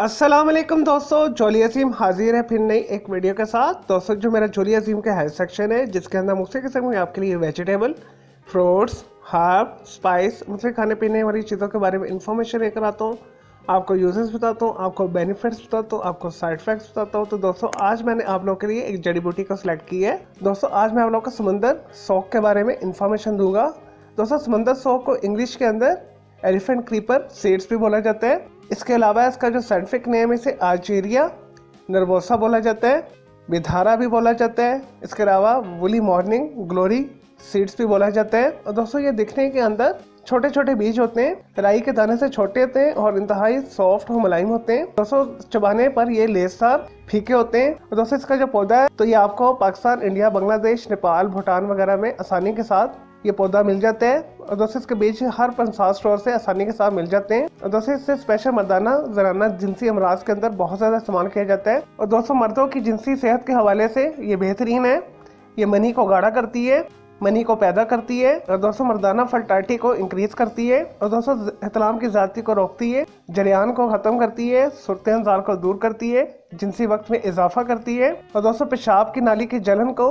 अस्सलाम वालेकुम दोस्तों, जोली अजीम हाजिर है फिर नई एक वीडियो के साथ। दोस्तों जो मेरा जोली अजीम का हेल्थ सेक्शन है जिसके अंदर मुख्तलिफ किस्म के आपके लिए वेजिटेबल, फ्रूट्स, हर्ब, स्पाइस, मुझसे खाने पीने वाली चीज़ों के बारे में इंफॉर्मेशन लेकर आता हूँ। आपको यूजेस बताता हूँ, आपको बेनिफिट्स बताता हूँ, आपको साइड इफेक्ट्स बताता हूँ। तो दोस्तों आज मैंने आप लोगों के लिए एक जड़ी बूटी को सिलेक्ट की है। दोस्तों आज मैं आप लोगों को समंदर सौक के बारे में इंफॉर्मेशन दूंगा। दोस्तों समंदर सौक को इंग्लिश के अंदर एलिफेंट क्रीपर सीड्स भी बोला जाता है। इसके अलावा इसका जो साइंटिफिक नेम है इसे आर्चेरिया नर्वोसा बोला जाता है, विधारा भी बोला जाता है। इसके अलावा वुली मॉर्निंग ग्लोरी सीड्स भी बोला जाता है। और दोस्तों ये दिखने के अंदर छोटे छोटे बीज होते हैं, राई के दाने से छोटे होते हैं और इंतहाई सॉफ्ट और मुलायम होते हैं। दोस्तों चबाने पर ये लेसदार फीके होते हैं। और दोस्तों इसका जो पौधा है तो ये आपको पाकिस्तान, इंडिया, बांग्लादेश, नेपाल, भूटान वगैरह में आसानी के साथ ये पौधा मिल जाता है। और दोस्तों इसके बीज हर पंसार स्टोर से आसानी के साथ मिल जाते हैं। और दोस्तों इससे स्पेशल मर्दाना जराना जिनसी अमराज के अंदर बहुत ज़्यादा इस्तेमाल किया जाता है। और दोस्तों मर्दों की जिनसी सेहत के हवाले से ये बेहतरीन है। ये मनी को गाढ़ा करती है, मनी को पैदा करती है। और दोस्तों मर्दाना फर्टालिटी को इंक्रीज करती है। और दोस्तों इहतलाम की ज़्यादती को रोकती है, जरियान को ख़त्म करती है, सुर्ते-इंजार को दूर करती है, जिनसी वक्त में इजाफा करती है। और दोस्तों पेशाब की नाली की जलन को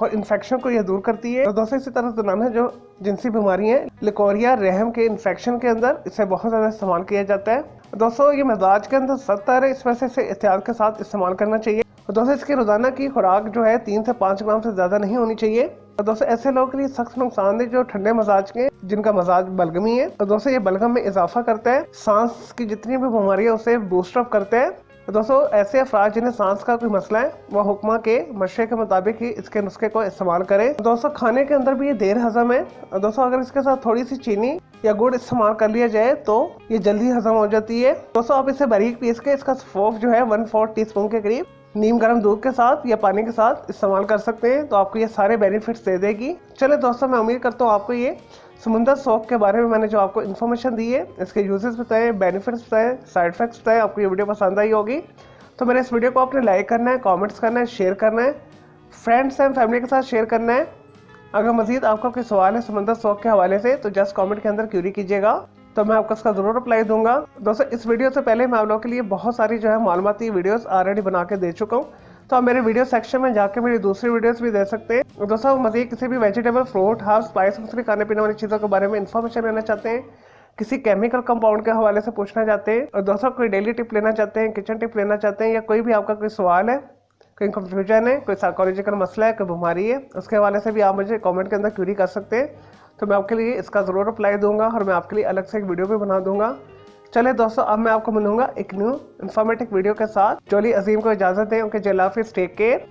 और इन्फेक्शन को यह दूर करती है। और दोस्तों इसी तरह जनाना जो जिनसी बीमारी है लिकोरिया रहम के इन्फेक्शन के अंदर इसे बहुत ज़्यादा इस्तेमाल किया जाता है। दोस्तों ये मिजाज के अंदर सख्तर है, इस वजह से इसे एहतियात के साथ इस्तेमाल करना चाहिए। और दोस्तों इसकी रोजाना की खुराक जो है 3 से 5 ग्राम से ज़्यादा नहीं होनी चाहिए। और दोस्तों ऐसे लोगों के लिए सख्त नुकसानदेह जो ठंडे मजाज के जिनका मजाज बलगमी है। और दोस्तों ये बलगम में इजाफा करता है, सांस की जितनी भी बीमारी है उसे बूस्ट अप करता है। दोस्तों ऐसे अफराद जिन्हें सांस का कोई मसला है वह हुक्मा के मशरे के मुताबिक ही इसके नुस्खे को इस्तेमाल करें। दोस्तों खाने के अंदर भी ये देर हजम है। दोस्तों अगर इसके साथ थोड़ी सी चीनी या गुड़ इस्तेमाल कर लिया जाए तो ये जल्दी हजम हो जाती है। दोस्तों आप इसे बारीक पीस के इसका सौंफ जो है 1/4 टीस्पून के करीब नीम गर्म दूध के साथ या पानी के साथ इस्तेमाल कर सकते हैं, तो आपको ये सारे बेनिफिट्स दे देगी। चले दोस्तों मैं उम्मीद करता हूँ आपको ये समुंदर सौक के बारे में मैंने जो आपको इन्फॉर्मेशन दी है, इसके यूजेस बताए, बेनिफिट्स बताए, साइड इफेक्ट्स बताए, आपको ये वीडियो पसंद आई होगी। तो मेरे इस वीडियो को आपने लाइक करना है, कमेंट्स करना है, शेयर करना है, फ्रेंड्स एंड फैमिली के साथ शेयर करना है। अगर मजीद आपका कोई सवाल है समंदर सौक के हवाले से तो जस्ट कमेंट के अंदर क्यूरी कीजिएगा, तो मैं आपको इसका ज़रूर रिप्लाई दूंगा। दोस्तों इस वीडियो से पहले मैं आप लोगों के लिए बहुत सारी जो है मालूमाती वीडियोस ऑलरेडी बना के दे चुका हूँ, तो आप मेरे वीडियो सेक्शन में जाके मेरी दूसरी वीडियोस भी दे सकते हैं। दोस्तों मजीद किसी भी वेजिटेबल, फ्रूट, हर्ब, स्पाइस, मुख्तलिफ खाने पीने वाली चीज़ों के बारे में इंफॉर्मेशन लेना चाहते हैं, किसी केमिकल कंपाउंड के हवाले से पूछना चाहते हैं, और दोस्तों कोई डेली टिप लेना चाहते हैं, किचन टिप लेना चाहते हैं, या कोई भी आपका कोई सवाल है, कोई कंफ्यूजन है, कोई साइकोलॉजिकल मसला है, कोई बीमारी है, उसके हवाले से भी आप मुझे कमेंट के अंदर क्यूरी कर सकते हैं, तो मैं आपके लिए इसका ज़रूर रिप्लाई दूंगा और मैं आपके लिए अलग से एक वीडियो भी बना दूंगा। चले दोस्तों अब मैं आपको मिलूंगा एक न्यू इन्फॉर्मेटिव वीडियो के साथ। जोली अजीम को इजाज़त दें। ओके, जय हाफिज़, टेक केयर।